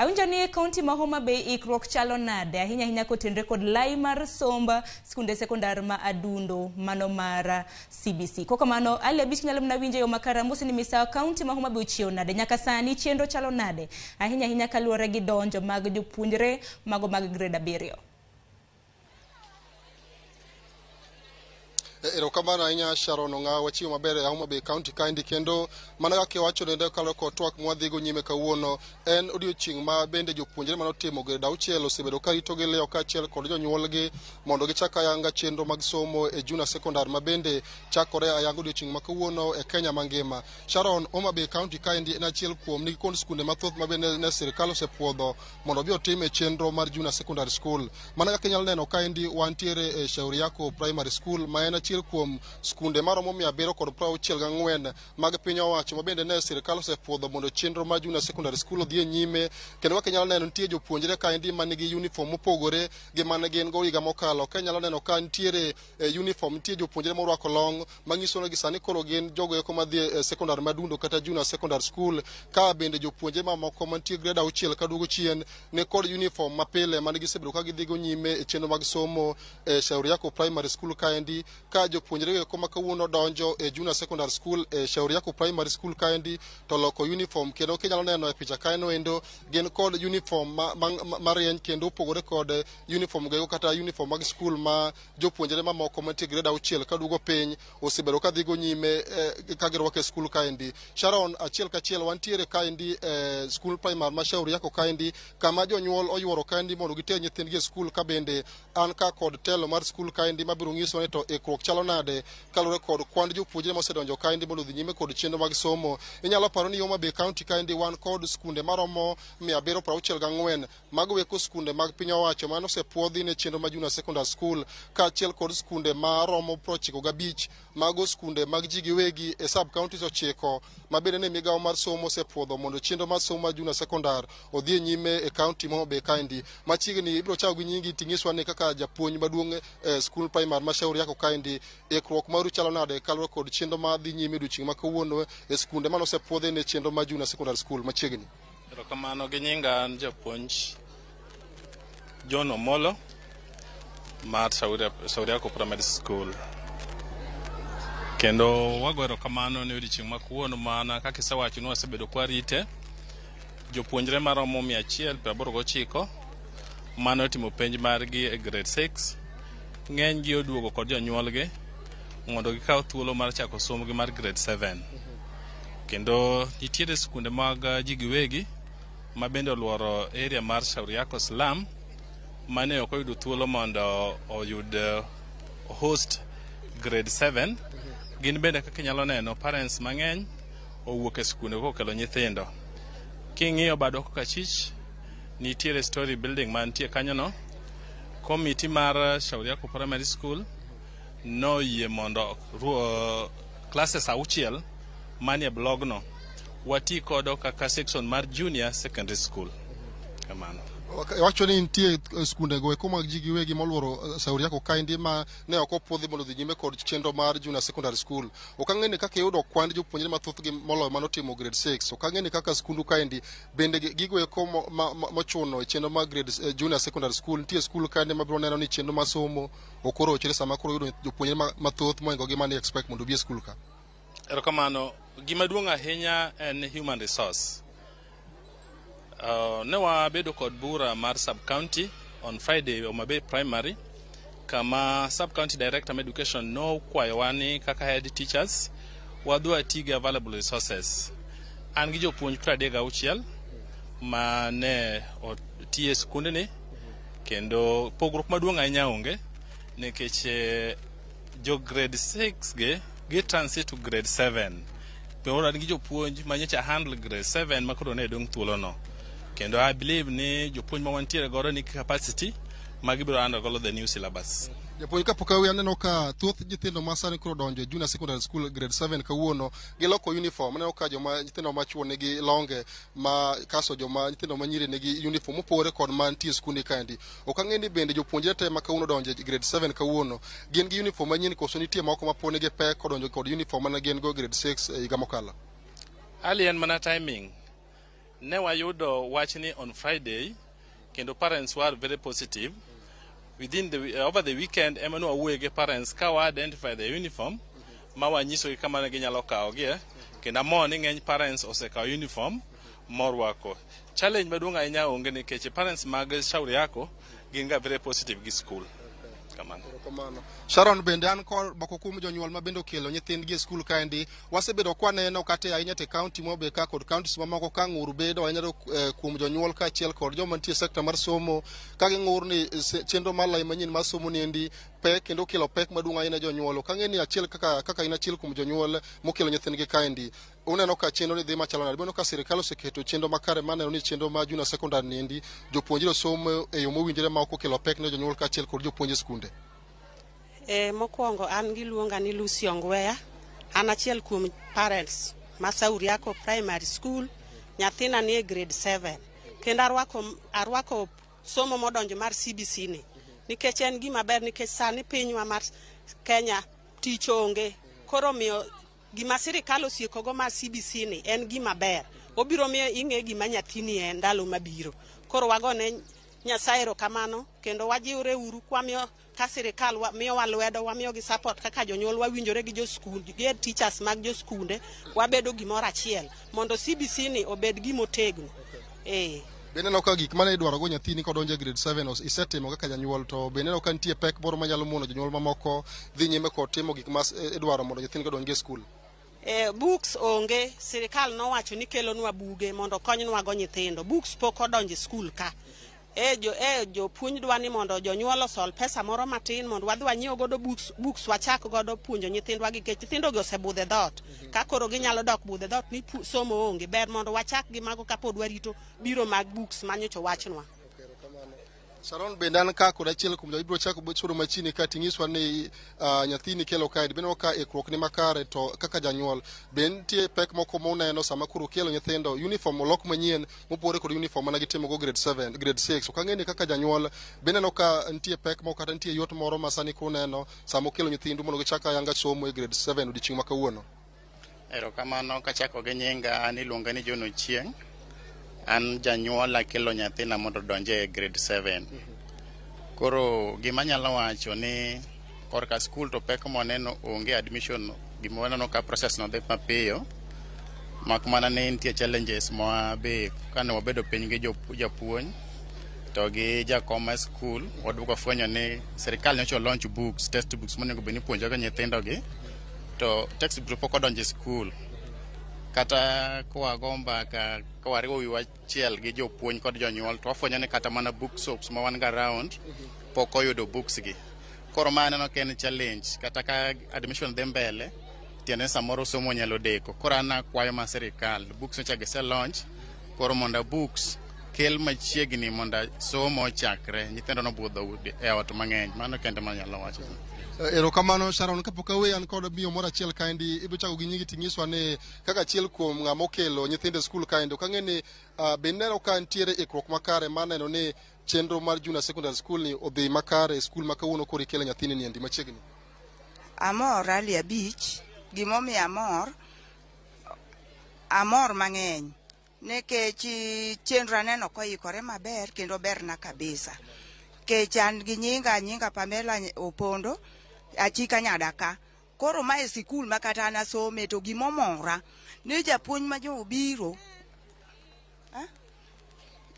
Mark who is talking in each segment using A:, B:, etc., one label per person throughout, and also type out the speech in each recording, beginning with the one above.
A: Awinjo ni kaunti ma Homa Bay ikruok chalo nade ahinya kotenre kod lai mar somba skunde sekondar ma adundo mano mar CBC. Koko mano ali abich nyalo mna winjo yo makara musi ni misa kaunti ma Homa Bay uchio nade nyaka sani chenro chalo nade ahinya kaluwore gi donjo mag jopuonjre mago mag grade 7.
B: Erokamano ahinya Sharon Onga wachiwo maber e Homa Bay County kaendi kendo mana kaka wacho ne kalo ko twak mwadhigo nyime kawuono en odiochieng' ma bende jopuonjre manotimo grade 6 osebedo ka rito gi leo kaachiel kod jonyuolgi mondo gichak ayanga chenro mag somo e junior secondary ma bende chakore ayanga odiochieng' ma kawuono e Kenya mangima. Sharon, Homa Bay County kaendi en achiel kuom nigi kond skunde mathoth ma bende ne sirkal osepuodho mondo bi otim e chenro mar junior secondary school. Mana kaka inyalo neno kaendi wantiere e Shauri Yako Primary School ma en achiel kuom skunde maromo 764 mag piny owacho ma bende ne sirkal osepuodho mondo chenro mar junior secondary school odhi nyime, kendo kaka inyalo neno nitie jopuonjre kaendi ma nigi uniform mopogore gi mane gin go higa mokalo. Ka inyalo neno ka nitiere uniform, nitie jopuonjre morwako long manyiso ni sani koro gin jogo eko madhi secondary madundo kata junior secondary school, ka bende jopuonjre mamoko mantie grade 6 kaduogo chien ne kod uniform mapile mane gisebedo ka gidhigo nyime e chenro mag somo e Shauri Yako Primary School kaendi, ka jopuonjre eko ma kawuono donjo e junior secondary school e Shauri Yako Primary School kaendi to loko uniform, kendo kinyalo neno e picha kaeno endo gin kod uniform marieny kendo opogore kod uniform gego kata uniform mag school ma jopuonjre mamoko mantie grade 6 kaduogo piny osebedo ka dhigo nyime ka girwako e school kaendi. Sharon, achiel kachiel wantiere kaendi school primary ma Shauri Yako kaendi kama jonyuol oyuoro kaendi mondo giter nyithindgi e school, ka bende an ka kod telo mar school kaendi mabiro nyiso ni to ikruok chalo nade kalure kod kwand jopuonjre mosedonjo kaendi mondo dhi nyime kod chenro mag somo. Inyalo paro ni Homa Bay County kaendi wan kod skunde maromo 764 mago eko skunde mag piny owacho mano osepuodhi ne chenro mag junior secondary school, kaachiel kod skunde maromo 95 mago skunde mag ji giwegi e sub counties 9 ma bende ne migawo mar somo osepuodho mondo chenro mar somo mar junior secondary odhi nyime e county ma Homa Bay kaendi. Machiegni ibiro chako gi nyingi tingiswa ni kaka japuonj maduong' e school primary ma Shauri Yako kaendi ikruok maru chalo nade kalure kod chenro ma dhi nyime odiochieng' ma kawuono e skunde mano osepuodhe ne chenro mar junior secondary school machiegni.
C: Erokamano gi nyinga japuonj John Omolo mar Shauri Yako Primary School, kendo wago erokamano ne odiochieng' ma kawuono mana kaka isewacho ni wasebedo kwa rite jopuonjre maromo 189 mano otimo penj margi e grade 6. Ng'eny gi oduogo kod jonyuolgi mondo gikaw thuolo mar chako somogi mar grade 7, kendo nitiere skunde mag ji giwegi ma bende oluoro area mar Shauri Yako slum mane ok oyudo thuolo mondo oyud host grade 7. Gin bende kaka inyalo neno parents mang'eny owuok e skunde kokelo nyithindo. King'iyo bado kokachich nitiere story building mantie kanyono. Komiti mar Shauri Yako Primary School noyie mondo classes 6 manie blogno wati kodo kaka section mar junior secondary school. Kamano.
B: Wacho ni nitie skunde go eko mag ji giwegi moluoro Shauri Yako kaendi ma ne ok opuodhi mondo dhi nyime kod chenro mar junior secondary school. Ok ang'e ni kaka iyudo kwand jopuonjre mathoth gi moloyo manotimo grade 6. Ok ang'e ni kaka skundu kaendi bende gigo eko mochuno e chenro mar grade junior secondary school. Nitie skul kaendi mabiro neno ni chenro mar somo okoro chere sama koro yudo jopuonjre mathoth moingo gi mane expect mondo bi e skul ka.
C: Erokamano, gima duong' ahinya en human resource. Ne wabedo kod bura mar sub-county on Friday Homa Bay Primary, kama sub-county director of education no kwayowa ni kaka head teachers wadwa tiga available resources. An gi jopuonj 36 ma ne otie skunde ni, kendo pogruok maduong' ahinya onge nikech jo grade 6 gi transit to grade 7. Pero an gi jopuonj manyocha handle grade 7 makoro ne dong' thuolo no. Kendo I believe ni jopuonj ma wantiere godo ni capacity magibiro handle godo the new syllabus.
B: Japuonj kapok awe aneno ka thoth nyithindo ma sani koro donjo junior secondary school grade 7 kawuono giloko uniform. Aneno ka joma nyithindo machuo nigi longe ma kaso joma nyithindo manyiri nigi uniform mopogore kod mantie skunde kaendi. Ok ang'e ni bende jopuonjre te ma kawuono donjo grade 7 kawuono gin gi uniform manyien koso nitie moko ma pone gi pek kodonjo kod uniform ma gin go grade 6 higa mokalo.
C: Ali en mana timing. Ne wayudo wachni on Friday, kendo parents were very positive. Over the weekend, emanu awuoye parents ka wa identify the uniform, ma wanyiso gi kama ginyalo kawogie, kendo amoni ng'eny parents osekawo uniform morwako. Challenge maduong' ahinya onge nikech parents mag Shauri Yako gin ga very positive gi school.
B: Kamano. Sharon bende an kod bako kuom jonyuol ma bende okelo nyithindgi e skul kaendi. Wasebedo kwaneno kata ahinya te county Homa Bay ka kod counties mamoko ka ng'ur bedo ahinya kuom jonyuol ka achiel kod joma nitie sekta mar somo ka ging'ur ni chenro mar lai manyien mar somo niendi pek kendo kelo pek maduong' ahinya jonyuol. Ka ng'eni achiel kaka in achiel kuom jonyuol mokelo nyithindgi kaendi. Uneno ka chenro ni dhi machalo nade? Uneno ka sirikal oseketo chenro makare maneno ni chenro ma junior secondary niendi jopuonjre somo e yo mowinjore ma ok okelo pek ne jonyuol ka achiel kod jopuonje skunde.
D: Mokwongo an giluonga ni Lucy Ongweya, an achiel kuom parents ma Shauri Yako Primary School, nyathina ni e grade 7. Kendo arwako somo modonjo mar CBC ni. Nikech en gima ber nikech sani pinywa mar Kenya tich onge. Koro miyo gima sirikal osiekogo mar CBC ni en gima ber. Obiro miyo ing'e gima nyathini en ndalo mabiro. Koro wagone Nyasaye erokamano kendo wajiwre uru kwamiyo ka sirikal miyo walwedo wamiyo gi support kaka jonyuol wawinjore gi joskunde gi teachers mag joskunde wabedo gimoro achiel mondo CBC ni obed gimotegno.
B: Bende no ka gik mane idwaro go nyathini kodonjo grade 7 isetimo kaka janyuol to bende no ka nitie pek moro manyalo mono jonyuol mamoko dhi nyime kod timo gik ma idwaro mondo nyathini kodonj e skul.
D: Books onge, sirikal nowacho ni kelonwa buge mondo konynwa go nyithindo. Books pok odonjo e skul ka. Jopuonj dwa ni mondo jonyuol osol pesa moro matin mondo wadhi wanyiew godo books wachak godo puonjo nyithindwa gi kech nyithindo go osebudhe dhot ka koro ginyalo dok budhe dhot ni somo onge ber mondo wachak gi mago kapod warito biro mag books manyocho wachnwa.
B: Sharon bende an ka kod achiel kuom ibiro chako choro machini ka ting'iswa ni nyathini kelo kae bende ka ikruok ni makare to kaka janyuol bende nitie pek moko moneno sama kuro kelo nyithindo uniform olok manyien mopore kod uniform mana gitimo go grade 7 grade 6 so kang'eni kaka janyuol bende no ka nitie pek moko kata nitie yot moro ma sani kuneno sama okelo nyithindu mondo gichaka yanga somo e grade 7 odiochieng' ma kawuono.
E: Erokamano kachako gi nyinga an iluonga ni John Ochieng'. An janyuol akelo nyathina mondo donje e grade 7. Koro gima nyalo wacho ni korka skul to pek moneno onge admission gima waneno ka process no dhi mapiyo. Mak mana ni nitie challenges ma be kane wabedo piny gi japuonj to gi jakoma skul waduoko fwenyo ni sirikal nyocha launch books test books monego be ni puonjo ga nyithindo gi to textbook pok odonjo e skul. Kata kwa gomba ka wariwo wiwa chiel gi jopuonj kod jonyuol to wafwenyo ni kata mana book soaps ma wan ga round pok oyudo books gi. Koro mano no ken challenge kata ka admission dhi mbele tiende samoro somo nyalo deko. Koro an akwayo ma sirikal books nyocha gise launch koro monda books kel machiegni monda somo chakre nyithindo no budho e ot mang'eny. Mano kende manyalo wacho.
B: Erokamano Sharon kapok awe an kod miyo moro achiel kaendi ibo chako gi nyingi ting'iswa ni kaka achiel kuom ng'ama okelo nyithindo e skul kaendi ka ng'eni be neno ka nitiere ikruok makare maneno ni chenro mar junior secondary school ni odhi makare e skul ma kawuono koro ikelo nyathini niendi machiegni.
F: Amor ali abich gimomiyo amor mang'eny nikech chenro aneno koikore maber kendo berna kabisa. Kech an gi nyinga Pamela Opondo achika nyadaka. Koro mae sikul makata anasome to gimomora ni japuonj ma jo obiro.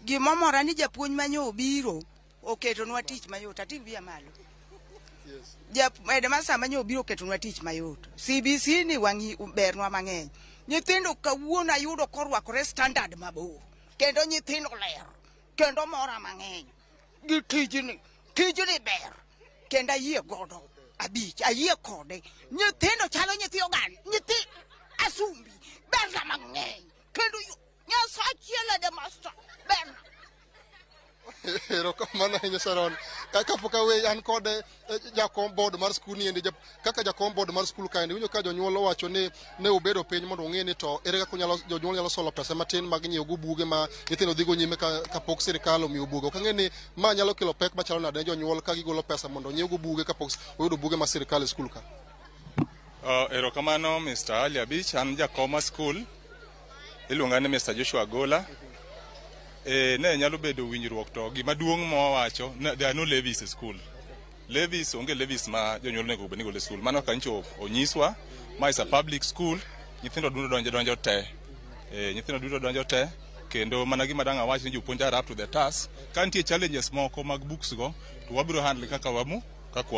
F: Gimomora ni japuonj ma nyo obiro oketonwa tich mayot. Ating bia malo. Edema sama nyo obiro oketonwa tich mayot. CBC ni wangi bernwa mang'eny. Nyithindo kawuono ayudo korwakore standard mabor. Kendo nyithindo ler. Kendo mora mang'eny. Gi tijni ber kenda yie godo abich ayie kode nyithindo chalo nyithi oganda nyithi asumbi berna mang'eny kendo Nyasaye de master berna.
B: Erokamano ahinya Sharon. Kapok awe an kod jakom board mar skul ni kaka jakom board mar skul kaendi winjo ka jonyuol owacho ni ne obedo piny mondo ong'e ni to ere kaka jonyuol nyalo solo pesa matin mag nyiewo go buge ma nyithindo dhigo nyime kapok sirikal omiyo buge. Ok ang'e ni ma nyalo kelo pek machalo nade ne jonyuol ka gigolo pesa mondo nyiew go buge kapok oyudo buge ma sirikal e skul ka.
G: Erokamano Mr. Ali Abich, an jakoma skul iluonga ni Mr. Joshua Gola. ne nyalo bedo winjruok to gima duong' mowacho there are no levies e school. Levies onge levies ma jonyuol nego beni gole school. Mano kancho onyiswa ma is a public school, nyithindo duto donjo te. Nyithindo duto donjo te kendo mana gima dang' awach ni jopuonj are up to the task. Ka nitie challenges moko mag books go to wabiro handle kaka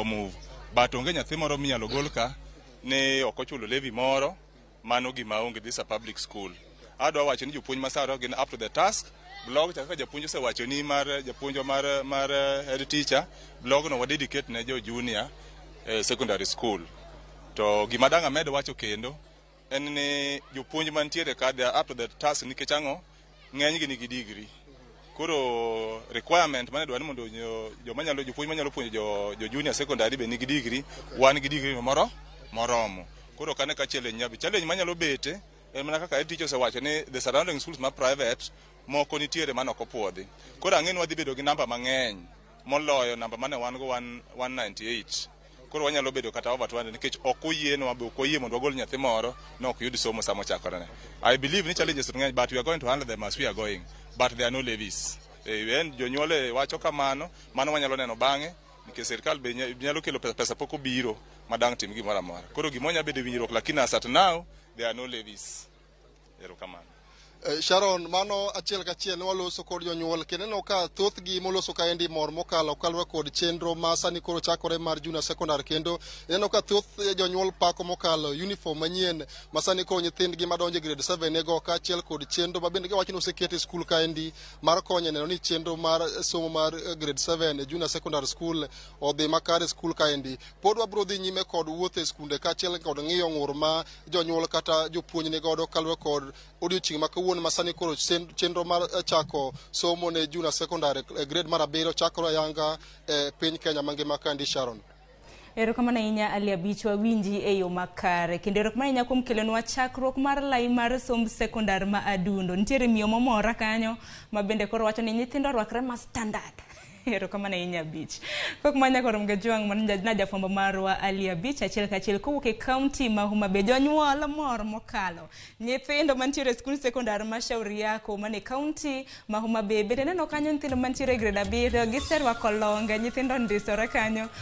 G: move. But onge nyathi moro minyalo gol ka ne ok ochulo levy moro, mano gima onge. This a public school. Adwa wacho ni jopuonj masaro gin up to the task. Blog chaka japuonj osewacho ni mar japuonjo mar head teacher, blog no wadedicate ne jo junior secondary school. To gima dang' amedo wacho kendo en ni jopuonj mantiere ka they are up to the task nikech ang'o ng'eny gi nigi degree. Koro requirement mane dwani mondo jopuonj manyalo puonjo jo junior secondary be nigi degree, wan gi degree moromo. Koro kane ka challenge manyalo bete en mana kaka teacher osewacho ni the surrounding schools ma private moko nitiere mano ok opuodhi. Koro ang'e ni wadhi bedo gi namba mang'eny moloyo namba mane wan go 198. Koro wanyalo bedo kata over 200 nikech ok oyienwa be ok oyie mondo wagol nyathi moro no ok yud somo samo chakore. I believe ni challenges ng'eny, but we are going to handle them as we are going, but there are no levies. Jonyuol wacho kamano, mano wanyalo neno bang'e nikech sirkal be nyalo kelo pesa pok obiro madang' tim gimoro amora. Koro gimonya bedo winjruok, lakini as at now there are no levies. Erokamano.
B: Sharon, mano achiel kachiel ne waloso kod jonyuol kendo no ka thoth gi moloso ka endi mor mokalo kalwa kod chenro ma sani koro chakore mar junior secondary kendo neno ka thoth jonyuol pako mokalo uniform manyien ma sani koro nyithindgi madonjo grade 7 nego ka achiel kod chenro ma bende giwacho ni osekete skul ka endi mar konyo neno ni chenro mar somo mar grade 7 junior secondary school odhi makare skul ka endi. Pod wabro dhi nyime kod wuoth e skunde ka achiel kod ng'iyo ng'ur ma jonyuol kata jopuonj ne godo kalwa kod odiochieng' ma kawuono masani koro chenro mar chako somo ne junior secondary grade mar 7 chakore ayanga piny Kenya mangima kandi. Sharon.
A: Erokamano ahinya Ali Abich, wawinji e yo makare kendo erokamano ahinya kuom kelonwa chakruok mar lai mar somb sekondar ma adundo. Nitiere miyo momora kanyo ma bende koro wacho ni nyithindo rwakre ma standard. Erokamano ahinya Abich. Kok manya koro mgejwang' na jafwambo marwa Ali Abich achiel kachiel kowuok e kaunti ma Homa Bay. Jonyuol mor mokalo nyithindo mantiere e skul sekondar ma Shauri Yako mane kaunti ma Homa Bay bende neno kanyo nyithindo mantiere e grade 7 giserwako longe, nyithindo ndisore kanyo.